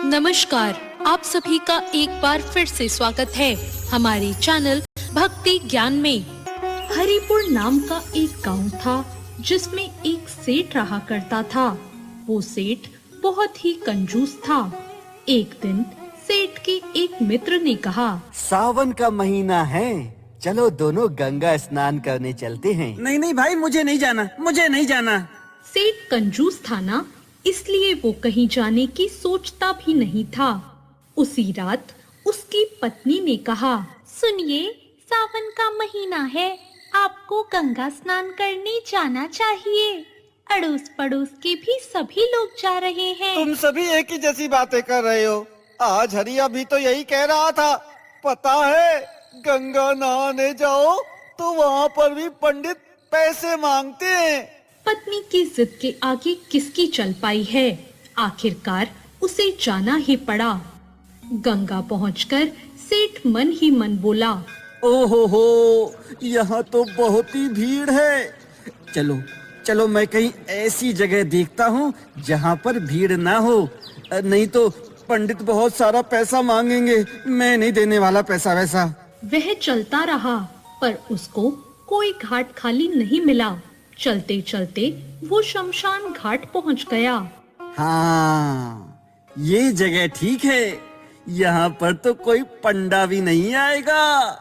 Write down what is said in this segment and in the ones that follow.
नमस्कार, आप सभी का एक बार फिर से स्वागत है हमारे चैनल भक्ति ज्ञान में। हरिपुर नाम का एक गांव था जिसमें एक सेठ रहा करता था। वो सेठ बहुत ही कंजूस था। एक दिन सेठ के एक मित्र ने कहा, सावन का महीना है, चलो दोनों गंगा स्नान करने चलते हैं। नहीं नहीं भाई, मुझे नहीं जाना। सेठ कंजूस था ना, इसलिए वो कहीं जाने की सोचता भी नहीं था। उसी रात उसकी पत्नी ने कहा, सुनिए, सावन का महीना है, आपको गंगा स्नान करने जाना चाहिए। अड़ोस पड़ोस के भी सभी लोग जा रहे हैं। तुम सभी एक ही जैसी बातें कर रहे हो। आज हरिया भी तो यही कह रहा था। पता है, गंगा नहाने जाओ तो वहाँ पर भी पंडित पैसे मांगते हैं। पत्नी की जिद के आगे किसकी चल पाई है। आखिरकार उसे जाना ही पड़ा। गंगा पहुंचकर सेठ मन ही मन बोला, ओहो हो, यहाँ तो बहुत ही भीड़ है। चलो मैं कहीं ऐसी जगह देखता हूँ जहाँ पर भीड़ ना हो, नहीं तो पंडित बहुत सारा पैसा मांगेंगे। मैं नहीं देने वाला पैसा वैसा। वह चलता रहा पर उसको कोई घाट खाली नहीं मिला। चलते चलते वो शमशान घाट पहुंच गया। हाँ, ये जगह ठीक है। यहाँ पर तो कोई पंडा भी नहीं आएगा।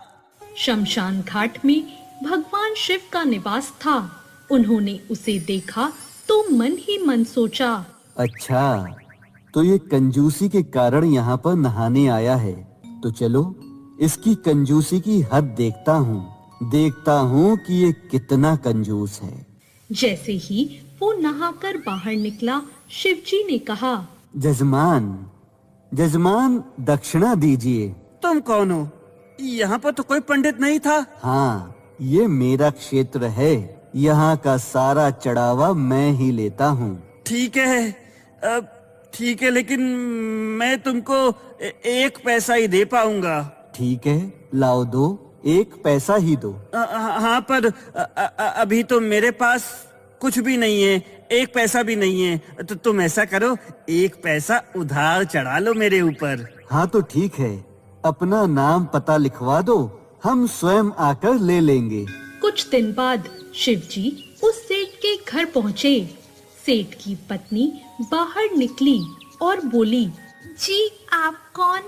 शमशान घाट में भगवान शिव का निवास था। उन्होंने उसे देखा तो मन ही मन सोचा, अच्छा, तो ये कंजूसी के कारण यहाँ पर नहाने आया है। तो चलो इसकी कंजूसी की हद देखता हूँ कि ये कितना कंजूस है। जैसे ही वो नहाकर बाहर निकला, शिवजी ने कहा, जजमान दक्षिणा दीजिए। तुम कौन हो? यहाँ पर तो कोई पंडित नहीं था। हाँ, ये मेरा क्षेत्र है, यहाँ का सारा चढ़ावा मैं ही लेता हूँ। ठीक है, लेकिन मैं तुमको एक पैसा ही दे पाऊंगा। ठीक है, लाओ दो, एक पैसा ही दो। हाँ, पर अभी तो मेरे पास कुछ भी नहीं है, एक पैसा भी नहीं है। तो तुम ऐसा करो, एक पैसा उधार चढ़ा लो मेरे ऊपर। हाँ तो ठीक है, अपना नाम पता लिखवा दो, हम स्वयं आकर ले लेंगे। कुछ दिन बाद शिवजी उस सेठ के घर पहुँचे। सेठ की पत्नी बाहर निकली और बोली, जी आप कौन?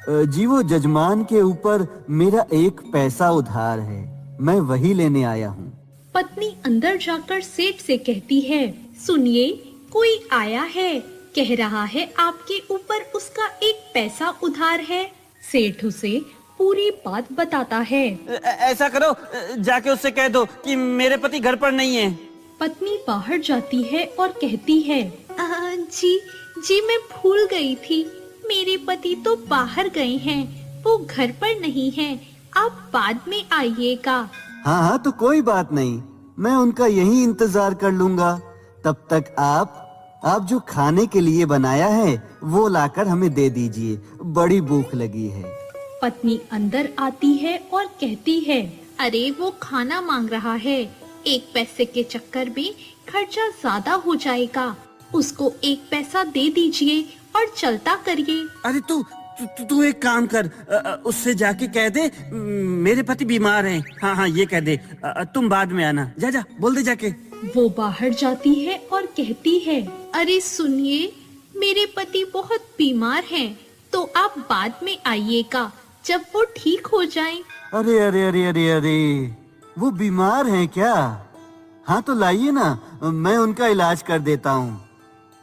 जी वो जजमान के ऊपर मेरा एक पैसा उधार है, मैं वही लेने आया हूँ। पत्नी अंदर जाकर सेठ से कहती है, सुनिए, कोई आया है, कह रहा है आपके ऊपर उसका एक पैसा उधार है। सेठ उसे पूरी बात बताता है। ऐसा करो, जाके उससे कह दो कि मेरे पति घर पर नहीं है। पत्नी बाहर जाती है और कहती है, जी मैं भूल गई थी, मेरे पति तो बाहर गए हैं, वो घर पर नहीं हैं, आप बाद में आइएगा। हाँ, तो कोई बात नहीं, मैं उनका यही इंतजार कर लूंगा। तब तक आप जो खाने के लिए बनाया है वो लाकर हमें दे दीजिए, बड़ी भूख लगी है। पत्नी अंदर आती है और कहती है, अरे वो खाना मांग रहा है, एक पैसे के चक्कर में खर्चा ज्यादा हो जाएगा, उसको एक पैसा दे दीजिए और चलता करिए। अरे तू एक काम कर, उससे जाके कह दे मेरे पति बीमार हैं। हाँ, ये कह दे, तुम बाद में आना। जा बोल दे जाके। वो बाहर जाती है और कहती है, अरे सुनिए, मेरे पति बहुत बीमार हैं, तो आप बाद में आइएगा, जब वो ठीक हो जाएं। अरे, वो बीमार हैं क्या? हाँ तो लाइए ना, मैं उनका इलाज कर देता हूँ।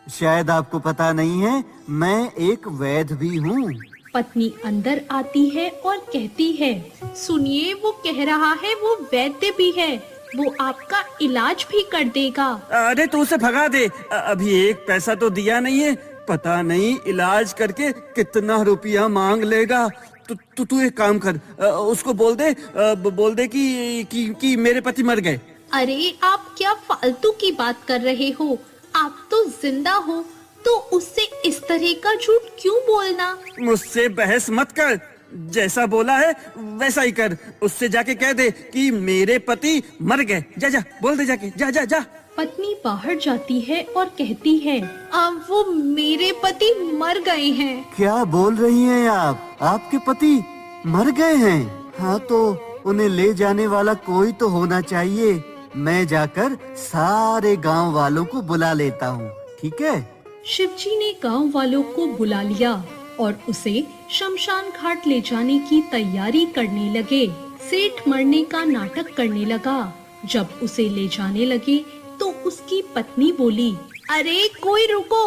शायद आपको पता नहीं है, मैं एक वैद्य भी हूँ। पत्नी अंदर आती है और कहती है, सुनिए, वो कह रहा है वो वैद्य भी है, वो आपका इलाज भी कर देगा। अरे तो उसे भगा दे, अभी एक पैसा तो दिया नहीं है, पता नहीं इलाज करके कितना रुपया मांग लेगा। तू एक काम कर, उसको बोल दे कि मेरे पति मर गए। अरे आप क्या फालतू की बात कर रहे हो, आप तो जिंदा हो, तो उससे इस तरह का झूठ क्यों बोलना? मुझसे बहस मत कर, जैसा बोला है वैसा ही कर। उससे जाके कह दे कि मेरे पति मर गए। जा बोल दे जाके, जा। पत्नी बाहर जाती है और कहती है, वो मेरे पति मर गए हैं। क्या बोल रही हैं आप? आपके पति मर गए हैं? हाँ तो उन्हें ले जाने वाला कोई तो होना चाहिए। मैं जाकर सारे गांव वालों को बुला लेता हूँ, ठीक है? शिवजी ने गांव वालों को बुला लिया और उसे शमशान घाट ले जाने की तैयारी करने लगे। सेठ मरने का नाटक करने लगा। जब उसे ले जाने लगे तो उसकी पत्नी बोली, अरे कोई रुको,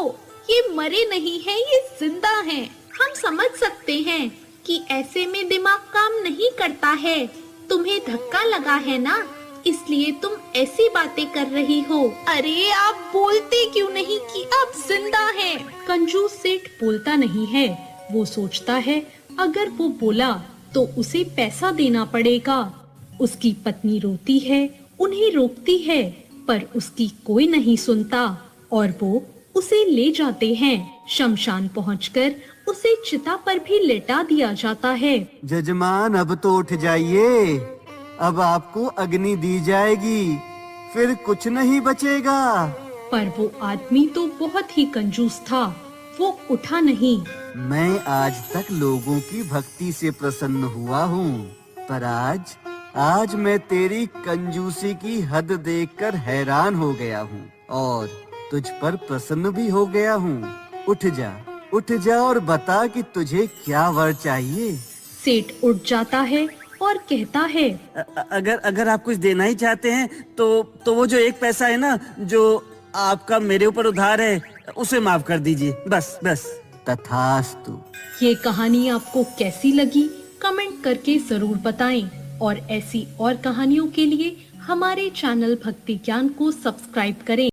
ये मरे नहीं हैं, ये जिंदा हैं। हम समझ सकते हैं कि ऐसे में दिमाग काम नहीं करता है। तुम्हें धक्का लगा है ना, इसलिए तुम ऐसी बातें कर रही हो। अरे आप बोलते क्यों नहीं कि आप जिंदा हैं? कंजूस सेठ बोलता नहीं है। वो सोचता है अगर वो बोला तो उसे पैसा देना पड़ेगा। उसकी पत्नी रोती है, उन्हें रोकती है, पर उसकी कोई नहीं सुनता और वो उसे ले जाते हैं। शमशान पहुंचकर उसे चिता पर भी लेटा दिया जाता है। जजमान अब तो उठ जाइए, अब आपको अग्नि दी जाएगी, फिर कुछ नहीं बचेगा। पर वो आदमी तो बहुत ही कंजूस था, वो उठा नहीं। मैं आज तक लोगों की भक्ति से प्रसन्न हुआ हूँ, पर आज मैं तेरी कंजूसी की हद देखकर हैरान हो गया हूँ और तुझ पर प्रसन्न भी हो गया हूँ। उठ जा और बता कि तुझे क्या वर चाहिए। सेठ उठ जाता है और कहता है, अगर आप कुछ देना ही चाहते हैं तो वो जो 1 पैसा है ना, जो आपका मेरे ऊपर उधार है, उसे माफ कर दीजिए, बस। तथास्तु। ये कहानी आपको कैसी लगी कमेंट करके जरूर बताएं और ऐसी और कहानियों के लिए हमारे चैनल भक्ति ज्ञान को सब्सक्राइब करें।